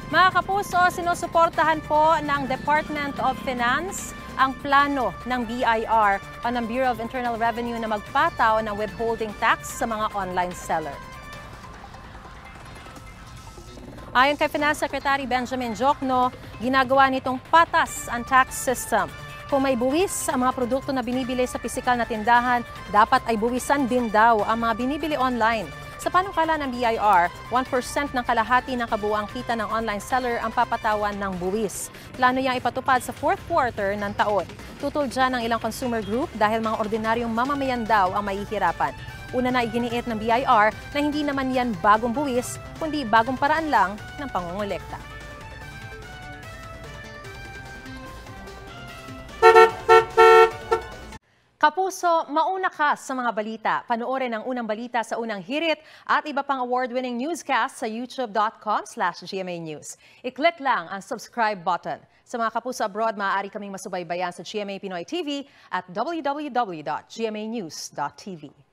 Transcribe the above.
Mga kapuso, sinusuportahan po ng Department of Finance ang plano ng BIR o ng Bureau of Internal Revenue na magpataw ng withholding tax sa mga online seller. Ayon kay Finance Secretary Benjamin Jokno, ginagawa nitong patas ang tax system. Kung may buwis ang mga produkto na binibili sa pisikal na tindahan, dapat ay buwisan din daw ang mga binibili online. Sa panukala ng BIR, 1% ng kalahati ng kabuuang kita ng online seller ang papatawan ng buwis. Plano niyang ipatupad sa fourth quarter ng taon. Tutol dyan ang ilang consumer group dahil mga ordinaryong mamamayan daw ang mahihirapan. Una na iginiit ng BIR na hindi naman yan bagong buwis, kundi bagong paraan lang ng pangungulekta. Kapuso, mauna ka sa mga balita. Panoorin ang unang balita sa unang hirit at iba pang award-winning newscast sa youtube.com/GMA News. I-click lang ang subscribe button. Sa mga kapuso abroad, maaari kaming masubaybayan sa GMA Pinoy TV at www.gmanews.tv.